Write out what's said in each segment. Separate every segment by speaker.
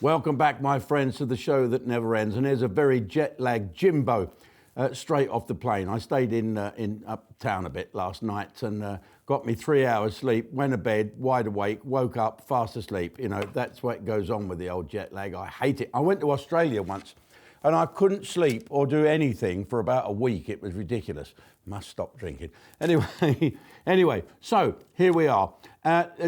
Speaker 1: Welcome back, my friends, to the show that never ends. And here's a very jet-lagged Jimbo straight off the plane. I stayed in uptown a bit last night and got me 3 hours sleep, went to bed, wide awake, woke up, fast asleep. You know, that's what goes on with the old jet lag. I hate it. I went to Australia once and I couldn't sleep or do anything for about a week. It was ridiculous. Must stop drinking. Anyway, so here we are.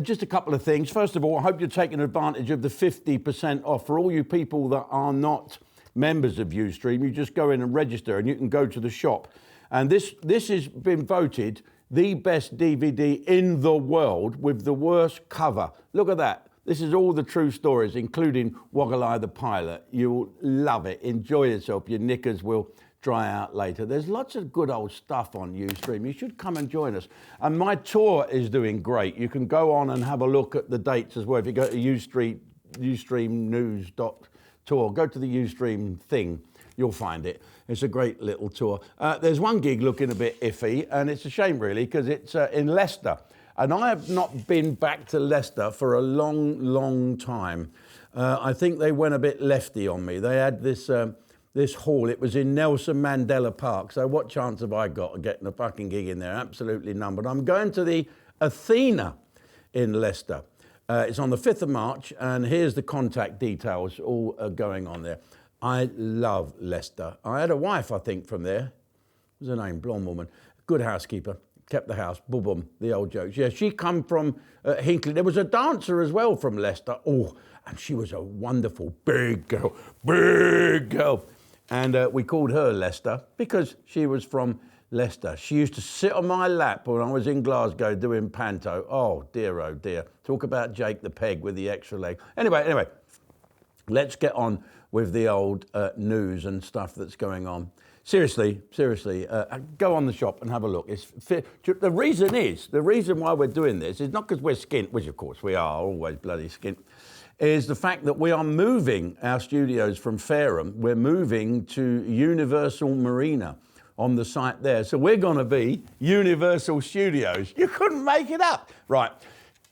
Speaker 1: Just a couple of things. First of all, I hope you're taking advantage of the 50% off. For all you people that are not members of Ustream, you just go in and register and you can go to the shop. And this has been voted the best DVD in the world with the worst cover. Look at that. This is all the true stories, including Woggle-Eye the pilot. You'll love it. Enjoy yourself. Your knickers will dry out later. There's lots of good old stuff on Ustream. You should come and join us. And my tour is doing great. You can go on and have a look at the dates as well. If you go to ustreamnews.tour, go to the Ustream thing, you'll find it. It's a great little tour. There's one gig looking a bit iffy, and it's a shame really, because it's in Leicester. And I have not been back to Leicester for a long, long time. I think they went a bit lefty on me. They had this hall. It was in Nelson Mandela Park. So what chance have I got of getting a fucking gig in there? Absolutely none. But I'm going to the Athena in Leicester. It's on the 5th of March, and here's the contact details all going on there. I love Leicester. I had a wife, I think, from there. What was her name? Blonde woman. Good housekeeper. Kept the house. Boom, boom. The old jokes. Yeah, she come from Hinckley. There was a dancer as well from Leicester. Oh, and she was a wonderful big girl. Big girl. And we called her Leicester because she was from Leicester. She used to sit on my lap when I was in Glasgow doing panto. Oh dear, talk about Jake the Peg with the extra leg. Anyway, let's get on with the old news and stuff that's going on. Seriously, go on the shop and have a look. The reason why we're doing this is not because we're skint, which of course we are, always bloody skint, is the fact that we are moving our studios from Fareham. We're moving to Universal Marina on the site there. So we're going to be Universal Studios. You couldn't make it up. Right,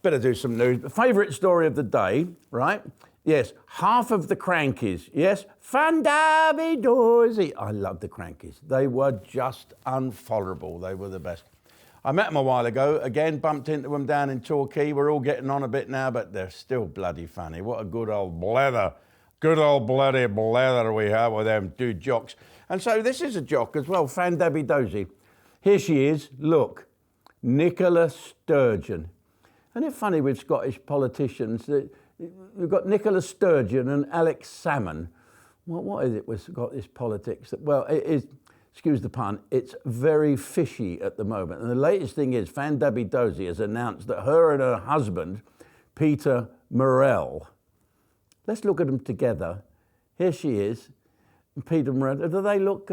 Speaker 1: better do some news. Favourite story of the day, right? Yes, half of the Crankies. Yes, Fandavidosi. I love the Crankies. They were just unfollowable. They were the best. I met them a while ago. Again, bumped into them down in Torquay. We're all getting on a bit now, but they're still bloody funny. What a good old blather. Good old bloody blather we have with them two jocks. And so this is a jock as well, Fandavidosi. Here she is. Look, Nicola Sturgeon. Isn't it funny with Scottish politicians that we've got Nicola Sturgeon and Alex Salmon. What is it with Scottish politics? Well, it is, excuse the pun, it's very fishy at the moment. And the latest thing is Fandavidosi has announced that her and her husband, Peter Morell, let's look at them together. Here she is, Peter Morell. Do they look,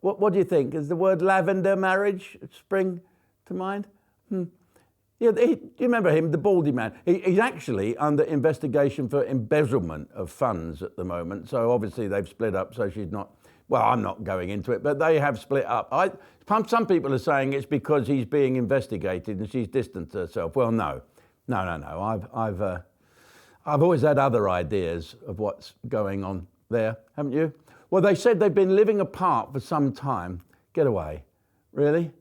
Speaker 1: what do you think? Does the word lavender marriage spring to mind? Yeah, you remember him, the baldy man. He's actually under investigation for embezzlement of funds at the moment. So obviously they've split up, so she's not, well, I'm not going into it, but they have split up. Some people are saying it's because he's being investigated and she's distanced herself. Well, no. I've always had other ideas of what's going on there, haven't you? Well, they said they've been living apart for some time. Get away. Really?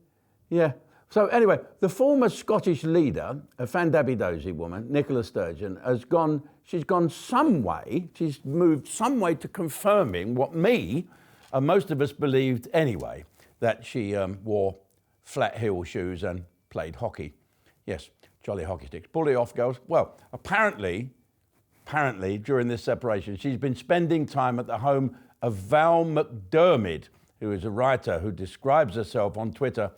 Speaker 1: Yeah. So anyway, the former Scottish leader, a Fandavidosi woman, Nicola Sturgeon, she's moved some way to confirming what me and most of us believed anyway, that she wore flat heel shoes and played hockey. Yes, jolly hockey sticks. Pull it off, girls. Well, apparently, during this separation, she's been spending time at the home of Val McDermid, who is a writer who describes herself on Twitter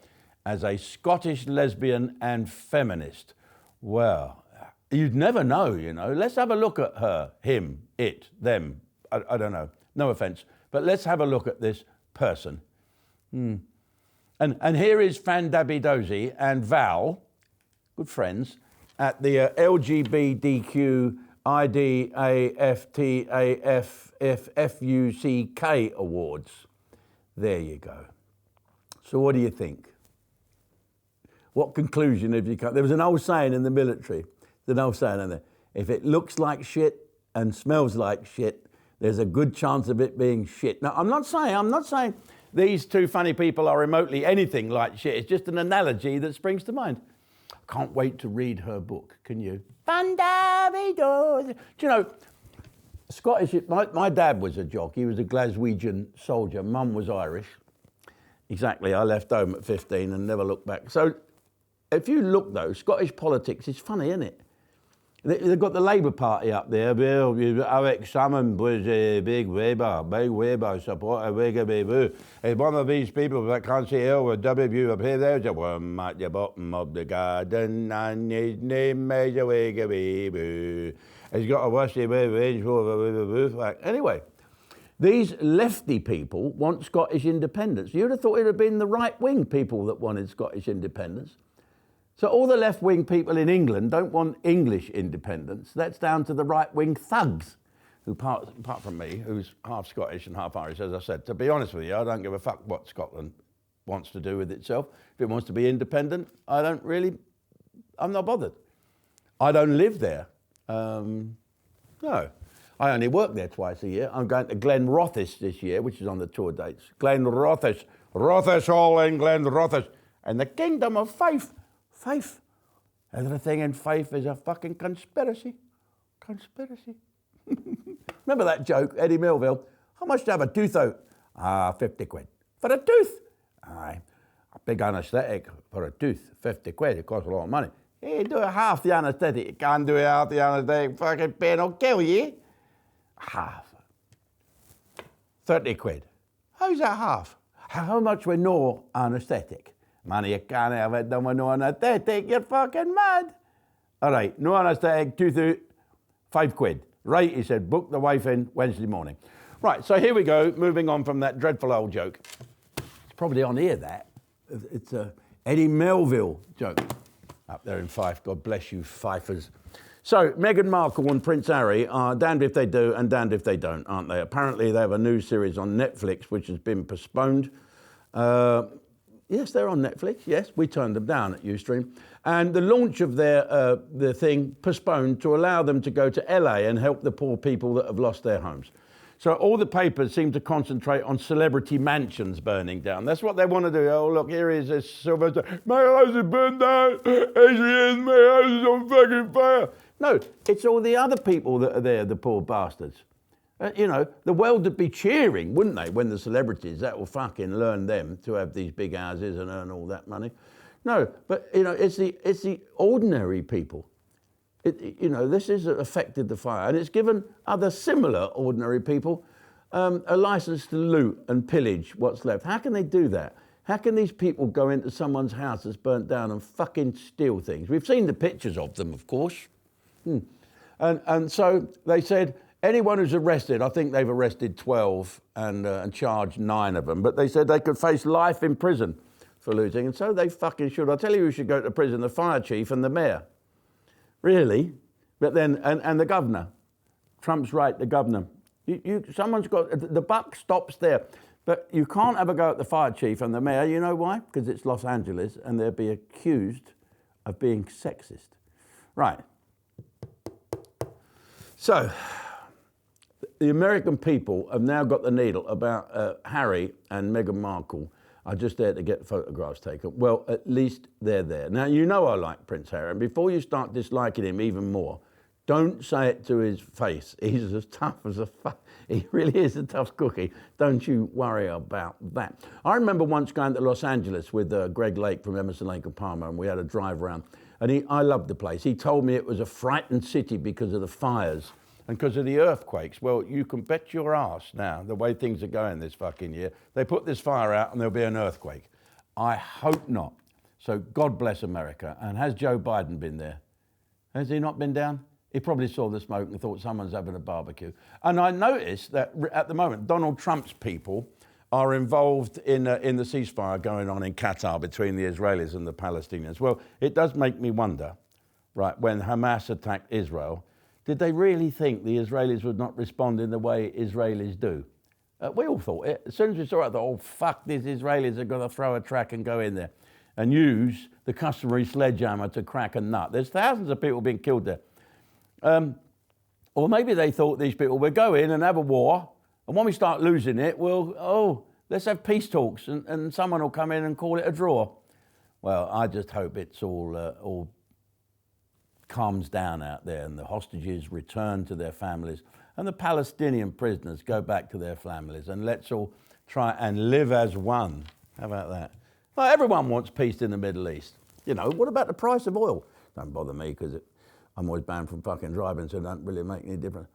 Speaker 1: as a Scottish lesbian and feminist. Well, you'd never know, you know. Let's have a look at her, him, it, them. I don't know, no offense. But let's have a look at this person. And here is Fandavidosi and Val, good friends, at the LGBTQ IDAFTAFFFUCK Awards. There you go. So what do you think? What conclusion have you come? There was an old saying in the military, in If it looks like shit and smells like shit, there's a good chance of it being shit. Now, I'm not saying these two funny people are remotely anything like shit. It's just an analogy that springs to mind. I can't wait to read her book, can you? Do you know, Scottish, my dad was a jock. He was a Glaswegian soldier. Mum was Irish. Exactly, I left home at 15 and never looked back. So if you look though, Scottish politics is funny, isn't it? They've got the Labour Party up there. Alex Salmond was a big Labour supporter. He's one of these people that can't see hell with WU up here. There's a worm at the bottom of the garden, and his name is a Wigga. He's got a washy range full of a roof. Anyway, these lefty people want Scottish independence. You'd have thought it would have been the right-wing people that wanted Scottish independence. So all the left-wing people in England don't want English independence. That's down to the right-wing thugs, who, apart from me, who's half Scottish and half Irish, as I said. To be honest with you, I don't give a fuck what Scotland wants to do with itself. If it wants to be independent, I'm not bothered. I don't live there. No. I only work there twice a year. I'm going to Glenrothes this year, which is on the tour dates. Glenrothes. Rothes Hall in Glenrothes. And the Kingdom of Fife. Fife. Everything in Fife is a fucking conspiracy. Conspiracy. Remember that joke, Eddie Melville? How much to have a tooth out? 50 quid. For a tooth? Aye. A big anaesthetic for a tooth. 50 quid. It costs a lot of money. Hey, do half the anaesthetic. You can't do half the anaesthetic. Fucking pain will kill you. Half. 30 quid. How's that half? How much with no anaesthetic? Man, you can't have it done with no anaesthetic. You're fucking mad. All right, no anaesthetic, tooth out, 5 quid. Right, he said, book the wife in Wednesday morning. Right, so here we go, moving on from that dreadful old joke. It's probably on here, that. It's a Eddie Melville joke. Up there in Fife, God bless you, Fifers. So, Meghan Markle and Prince Harry are damned if they do and damned if they don't, aren't they? Apparently they have a new series on Netflix which has been postponed. Yes, they're on Netflix, yes. We turned them down at Ustream. And the launch of their thing postponed to allow them to go to LA and help the poor people that have lost their homes. So all the papers seem to concentrate on celebrity mansions burning down. That's what they want to do. Oh, look, here is this Sylvester. My house is burned down. Adrian, my house is on fucking fire. No, it's all the other people that are there, the poor bastards. You know, the world would be cheering, wouldn't they, when the celebrities, that will fucking learn them to have these big houses and earn all that money. No, but, you know, it's the ordinary people. You know, this has affected the fire, and it's given other similar ordinary people a license to loot and pillage what's left. How can they do that? How can these people go into someone's house that's burnt down and fucking steal things? We've seen the pictures of them, of course. And so they said, anyone who's arrested, I think they've arrested 12 and charged 9 of them, but they said they could face life in prison for looting, and so they fucking should. I'll tell you who should go to prison, the fire chief and the mayor. Really? But then, and the governor. Trump's right, the governor. Someone's got, the buck stops there. But you can't ever go at the fire chief and the mayor. You know why? Because it's Los Angeles and they'll be accused of being sexist. Right. So, the American people have now got the needle about Harry and Meghan Markle are just there to get photographs taken. Well, at least they're there. Now, you know I like Prince Harry, and before you start disliking him even more, don't say it to his face. He's as tough as he really is a tough cookie. Don't you worry about that. I remember once going to Los Angeles with Greg Lake from Emerson, Lake and Palmer, and we had a drive around. And I loved the place. He told me it was a frightened city because of the fires and because of the earthquakes. Well, you can bet your ass now, the way things are going this fucking year, they put this fire out and there'll be an earthquake. I hope not. So God bless America. And has Joe Biden been there? Has he not been down? He probably saw the smoke and thought someone's having a barbecue. And I noticed that at the moment, Donald Trump's people are involved in the ceasefire going on in Qatar between the Israelis and the Palestinians. Well, it does make me wonder, right, when Hamas attacked Israel, did they really think the Israelis would not respond in the way Israelis do? We all thought it. As soon as we saw it, I thought, oh, fuck, these Israelis are going to throw a track and go in there and use the customary sledgehammer to crack a nut. There's thousands of people being killed there. Or maybe they thought, these people, we'll go in and have a war, and when we start losing it, let's have peace talks, and someone will come in and call it a draw. Well, I just hope it's all calms down out there, and the hostages return to their families, and the Palestinian prisoners go back to their families, and let's all try and live as one. How about that? Well, everyone wants peace in the Middle East. You know, what about the price of oil? Don't bother me, because I'm always banned from fucking driving, so it don't really make any difference.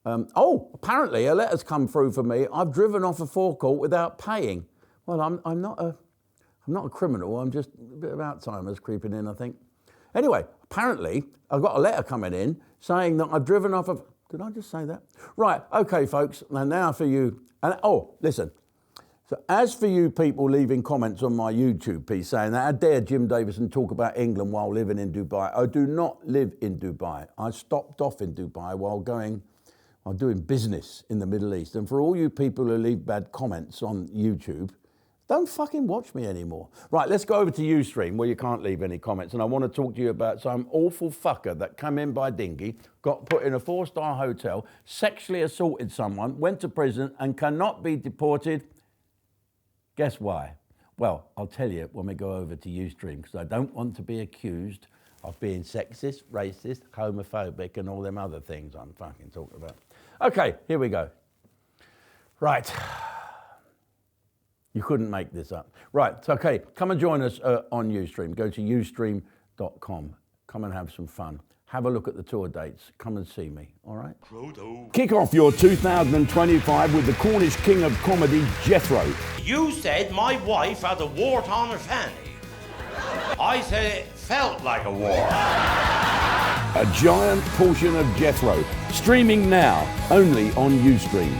Speaker 1: Apparently a letter's come through for me. I've driven off a forecourt without paying. Well, I'm not a criminal. I'm just a bit of Alzheimer's creeping in, I think. Anyway, apparently I've got a letter coming in saying that I've driven off of. Did I just say that? Right. Okay, folks. And now for you. And listen. So as for you people leaving comments on my YouTube piece saying that, how dare Jim Davidson talk about England while living in Dubai? I do not live in Dubai. I stopped off in Dubai while doing business in the Middle East. And for all you people who leave bad comments on YouTube, don't fucking watch me anymore. Right, let's go over to Ustream where you can't leave any comments. And I want to talk to you about some awful fucker that came in by dinghy, got put in a 4-star hotel, sexually assaulted someone, went to prison and cannot be deported. Guess why? Well, I'll tell you when we go over to Ustream, because I don't want to be accused of being sexist, racist, homophobic, and all them other things I'm fucking talking about. Okay, here we go. Right. You couldn't make this up. Right, okay, come and join us on Ustream. Go to ustream.com. Come and have some fun. Have a look at the tour dates. Come and see me, all right? Kick off your 2025 with the Cornish king of comedy, Jethro.
Speaker 2: You said my wife had a wart on her fanny. I said it felt like a wart.
Speaker 1: A giant portion of Jethro. Streaming now, only on Ustream.